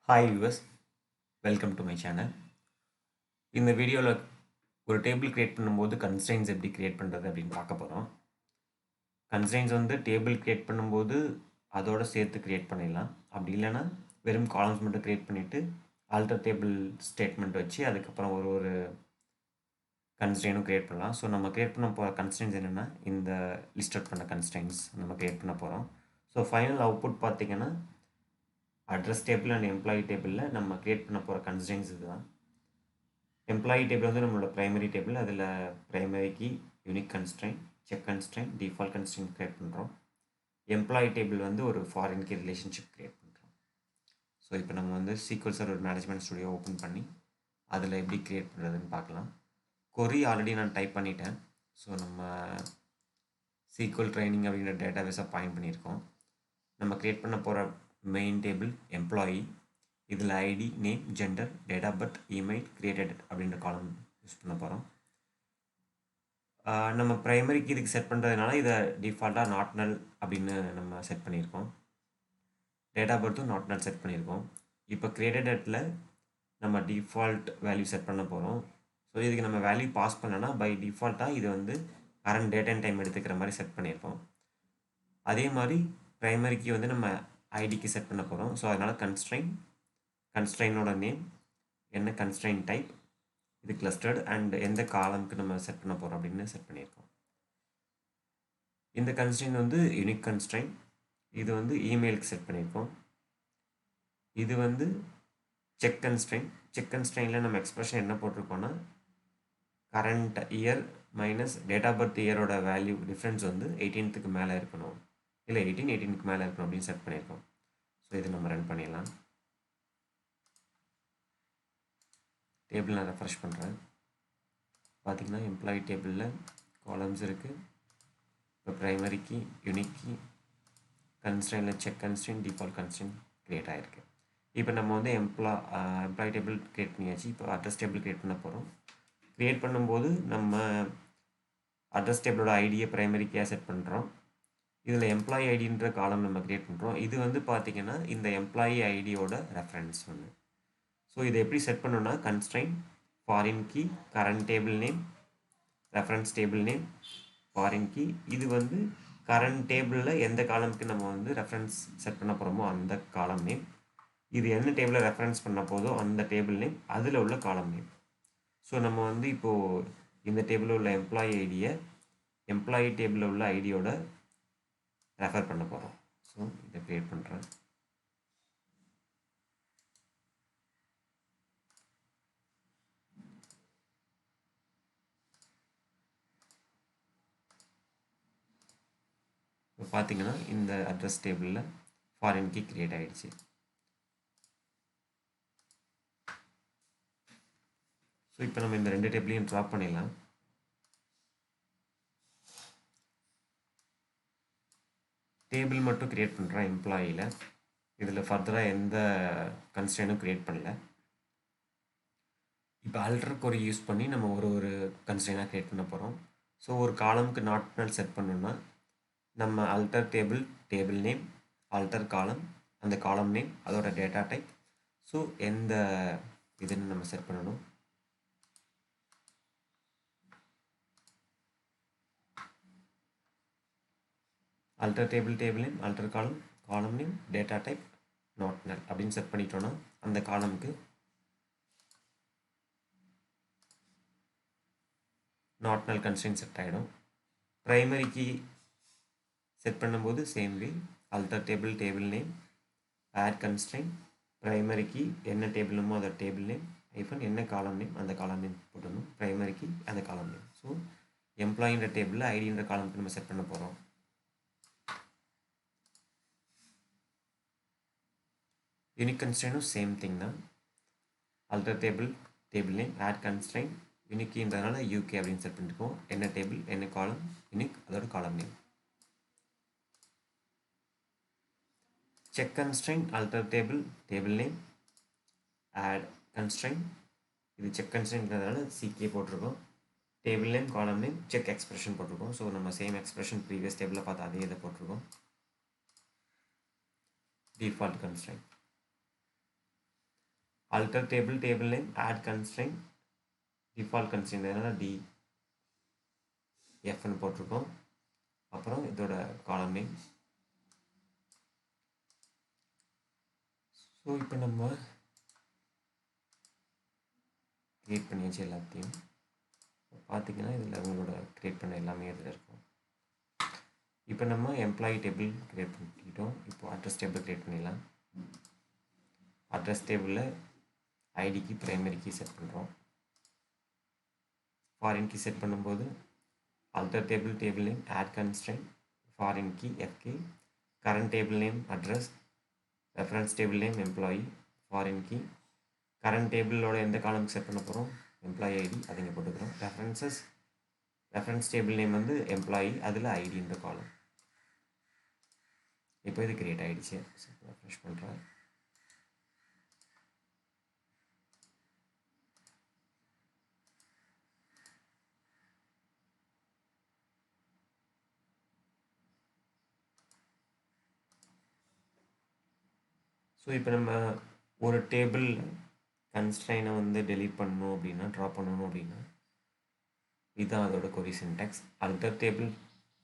Hi viewers, welcome to my channel. இந்த வீடியோவில் ஒரு டேபிள் கிரியேட் பண்ணும்போது கன்ஸ்ட்ரெயின்ஸ் எப்படி கிரியேட் பண்ணுறது அப்படின்னு பார்க்க போகிறோம். கன்ஸ்ட்ரெயின்ஸ் வந்து டேபிள் கிரியேட் பண்ணும்போது அதோட சேர்த்து கிரியேட் பண்ணிடலாம். அப்படி இல்லைன்னா வெறும் காலம்ஸ் மட்டும் கிரியேட் பண்ணிவிட்டு ஆல்டர் டேபிள் ஸ்டேட்மெண்ட் வச்சு அதுக்கப்புறம் ஒரு கன்ஸ்ட்ரெயினும் கிரியேட் பண்ணலாம். ஸோ நம்ம கிரியேட் பண்ண போகிற கன்ஸ்ட்ரெயின்ஸ் என்னென்னா இந்த லிஸ்ட் அவுட் பண்ண கன்ஸ்ட்ரெயின்ஸ் நம்ம கிரியேட் பண்ண போகிறோம். ஸோ ஃபைனல் அவுட்புட் பார்த்திங்கன்னா அட்ரஸ் டேபிள் அண்ட் எம்ப்ளாயி டேபிளில் நம்ம கிரியேட் பண்ண போகிற கன்ஸ்ட்ரெயின்ஸ் இதுதான். எம்ப்ளாயி டேபிள் வந்து நம்மளோட ப்ரைமரி டேபிள். அதில் ப்ரைமரிக்கு unique constraint, check constraint, default constraint create பண்ணுறோம். எம்ப்ளாயி டேபிள் வந்து ஒரு ஃபாரின் கீ ரிலேஷன்ஷிப் கிரியேட் பண்ணுறோம். ஸோ இப்போ நம்ம வந்து SQL server management studio open பண்ணி அதில் எப்படி கிரியேட் பண்ணுறதுன்னு பார்க்கலாம். கொரி ஆல்ரெடி நான் டைப் பண்ணிட்டேன். ஸோ நம்ம SQL ட்ரைனிங் அப்படிங்கிற டேட்டாபேஸை பாயிண்ட் பண்ணியிருக்கோம். நம்ம கிரியேட் பண்ண போகிற மெயின் டேபிள் எம்ப்ளாயி. இதில் ID, name, gender, date of birth, email, created அப்படின்ற காலம் யூஸ் பண்ண போகிறோம். நம்ம ப்ரைமரிக்கு இதுக்கு செட் பண்ணுறதுனால இதை டிஃபால்ட்டாக நாட் நல் அப்படின்னு நம்ம செட் பண்ணியிருக்கோம். டேட் ஆஃப் பர்த்தும் நாட் நல் செட் பண்ணியிருக்கோம். இப்போ கிரியேட்டடில் நம்ம டிஃபால்ட் வேல்யூ செட் பண்ண போகிறோம். ஸோ இதுக்கு நம்ம வேல்யூ பாஸ் பண்ணோன்னா பை டிஃபால்ட்டாக இது வந்து கரண்ட் டேட் அண்ட் டைம் எடுத்துக்கிற மாதிரி செட் பண்ணியிருக்கோம். அதே மாதிரி ப்ரைமரிக்கு வந்து நம்ம ஐடிக்கு செட் பண்ண போகிறோம். ஸோ அதனால் கன்ஸ்ட்ரெயினோட நேம் என்ன, கன்ஸ்ட்ரெயின் டைப், இது கிளஸ்டர்டு அண்ட் எந்த காலம்க்கு நம்ம செட் பண்ண போகிறோம் அப்படின்னு செட் பண்ணியிருக்கோம். இந்த கன்ஸ்ட்ரெயின் வந்து யூனிக் கன்ஸ்ட்ரெயின். இது வந்து இமெயிலுக்கு செட் பண்ணியிருக்கோம். இது வந்து செக் கன்ஸ்ட்ரெயின். செக் கன்ஸ்ட்ரெயினில் நம்ம எக்ஸ்பிரஷன் என்ன போட்டிருக்கோன்னா current year minus date of birth இயரோட வேல்யூ டிஃப்ரென்ஸ் வந்து 18க்கு மேலே இருக்கணும், இல்லை 18க்கு மேலே இருக்கணும் அப்படின்னு செட் பண்ணியிருக்கோம். ஸோ இது நம்ம ரன் பண்ணிடலாம். டேபிள் நான் ரெஃப்ரெஷ் பண்ணுறேன். பார்த்திங்கன்னா எம்ப்ளாயி டேபிளில் காலம்ஸ் இருக்குது. இப்போ ப்ரைமரி கீ, யூனிக் கீ, கன்ஸ்ட்ரெயினில் check constraint, default constraint create ஆகிருக்கு. இப்போ நம்ம வந்து எம்ப்ளாயி டேபிள் க்ரியேட் பண்ணியாச்சு. இப்போ அட்ரஸ் டேபிள் க்ரியேட் பண்ண போகிறோம். க்ரியேட் பண்ணும்போது நம்ம அட்ரஸ் டேபிளோட ஐடியை ப்ரைமரி கீயாக செட் பண்ணுறோம். இதில் எம்ப்ளாயி ஐடின்ற காலம் நம்ம க்ரியேட் பண்ணுறோம். இது வந்து பார்த்திங்கன்னா இந்த எம்ப்ளாயி ஐடியோட ரெஃபரன்ஸ் ஒன்று. ஸோ இதை எப்படி செட் பண்ணோன்னா constraint foreign key, current table name, reference table name, foreign key. இது வந்து கரண்ட் டேபிளில் எந்த காலமுக்கு நம்ம வந்து ரெஃபரன்ஸ் செட் பண்ண போகிறோமோ அந்த காலம் நேம். இது என்ன டேபிளில் ரெஃபரன்ஸ் பண்ண போதோ அந்த டேபிள் நேம், அதில் உள்ள காலம் நேம். ஸோ நம்ம வந்து இப்போது இந்த டேபிளில் உள்ள எம்ப்ளாயி ஐடியை எம்ப்ளாயி டேபிளில் உள்ள ஐடியோட ரெஃபர் பண்ண போகிறோம். ஸோ இதை க்ரியேட் பண்ணுறேன். இப்போ பார்த்தீங்கன்னா இந்த அட்ரஸ் டேபிளில் ஃபாரின் கீ க்ரியேட் ஆகிடுச்சு. ஸோ இப்போ நம்ம இந்த ரெண்டு டேபிளையும் ட்ராப் பண்ணிடலாம். டேபிள் மட்டும் க்ரியேட் பண்ணுறேன் எம்ப்ளாயியில். இதில் ஃபர்தராக எந்த கன்ஸ்ட்ரெயினும் க்ரியேட் பண்ணல. இப்போ ஆல்டர் கொரி யூஸ் பண்ணி நம்ம ஒரு கன்ஸ்ட்ரெயினாக க்ரியேட் பண்ண போகிறோம். ஸோ ஒரு காலமுக்கு நாட் நல் செட் பண்ணோன்னா நம்ம ஆல்டர் டேபிள் நேம், ஆல்டர் காலம், அந்த காலம் நேம், அதோட டேட்டா டைப். ஸோ எந்த இதுன்னு நம்ம செட் பண்ணணும். Alter table name, alter column name, data type, not null அப்படின்னு செட் பண்ணிட்டோன்னா அந்த காலமுக்கு நாட் நல் கன்ஸ்ட்ரெயின் செட் ஆகிடும். ப்ரைமரி கீ செட் பண்ணும்போது same way alter table name, add constraint, primary key என்ன டேபிள் நேமோ அதோட டேபிள் நேம், ஐஃபன் என்ன காலம் நேம் அந்த காலம் நேம் போட்டணும், ப்ரைமரி கீ அந்த காலம் நேம். ஸோ எம்ப்ளாயின்ற டேபிளில் ஐடின்ற காலமுக்கு நம்ம செட் பண்ண போகிறோம். யூனிக் கன்ஸ்ட்ரெயினும் சேம் திங் தான். Alter table name, add constraint, யூனிக்ன்றதுனால யூகே அப்படின்னு செட் பண்ணிருக்கோம். என்ன டேபிள் என்ன காலம், யூனிக் அதோட column name. Check constraint, alter table name, add constraint. இது செக் கன்ஸ்ட்ரெயின்றதுனால சிகே போட்டிருக்கோம். Table name, column name, check expression போட்டிருக்கோம். ஸோ நம்ம சேம் எக்ஸ்பிரஷன் ப்ரீவியஸ் டேபிளில் பார்த்து அதே இதை போட்டிருக்கோம். Default constraint. alter table table name add constraint default constraint அதனால் D Fன்னு போட்டிருக்கோம். அப்புறம் இதோட காலம் நேம். ஸோ இப்போ நம்ம க்ரியேட் பண்ணியாச்சு எல்லாத்தையும். பார்த்திங்கன்னா இதில் உங்களோட க்ரியேட் பண்ண எல்லாமே இதில் இருக்கும். இப்போ நம்ம எம்ப்ளாயி டேபிள் க்ரியேட் பண்ணிக்கிட்டோம். இப்போ அட்ரஸ் டேபிள் க்ரியேட் பண்ணிடலாம். அட்ரஸ் டேபிளில் ஐடிக்கு ப்ரைமரி கீ செட் பண்ணுறோம். ஃபாரின் கீ செட் பண்ணும்போது alter table table name add constraint foreign key fk current table name address reference table name employee foreign key current table ஓட எந்த காலம் set பண்ண போகிறோம் எம்ப்ளாயி ஐடி அதை இங்கே போட்டுக்கிறோம். ரெஃபரன்ஸ் டேபிள் நேம் வந்து எம்ப்ளாயி அதில் ஐடின்ற காலம். இப்போ இது கிரியேட் ஆகிடுச்சு. ரெஃப்ரெஷ் பண்ணுறேன். ஸோ இப்போ நம்ம ஒரு டேபிள் கன்ஸ்ட்ரைனை வந்து டெலீட் பண்ணணும் அப்படின்னா ட்ராப் பண்ணணும் அப்படின்னா இதுதான் அதோட query syntax. Alter table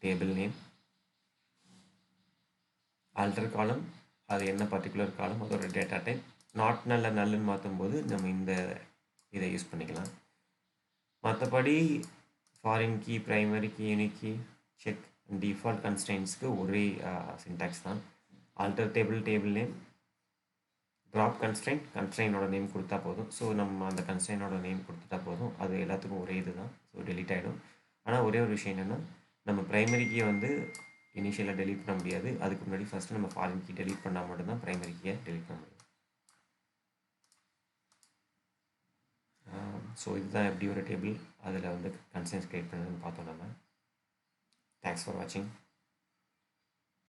table name alter column அது என்ன பர்டிகுலர் காலம் அதோட டேட்டா டைப் நாட் நல்லுன்னு மாற்றும் போது நம்ம இந்த இதை யூஸ் பண்ணிக்கலாம். மற்றபடி foreign key primary key unique key check default கன்ஸ்ட்ரைன்ஸ்க்கு ஒரே சின்டாக்ஸ் தான். Alter table table name drop கன்ஸ்ட்ரைனோட நேம் கொடுத்தா போதும். ஸோ நம்ம அந்த கன்ஸ்ட்ரைனோட நேம் கொடுத்துட்டா போதும். அது எல்லாத்துக்கும் ஒரே இது தான். ஸோ டெலீட் ஆகிடும். ஆனால் ஒரே ஒரு விஷயம் என்னென்னா நம்ம ப்ரைமரி கீயை வந்து இனிஷியலாக டெலீட் பண்ண முடியாது. அதுக்கு முன்னாடி ஃபஸ்ட்டு நம்ம ஃபாரின் கீ டெலீட் பண்ணால் மட்டும்தான் ப்ரைமரி கீயை டெலீட் பண்ண முடியும். ஸோ இதுதான் எப்படி ஒரு டேபிள் அதில் வந்து கன்ஸ்ட்ரைன்ஸ் க்ரியேட் பண்ணுறதுன்னு பார்த்தோம் நம்ம. தேங்க்ஸ் ஃபார் வாட்சிங்.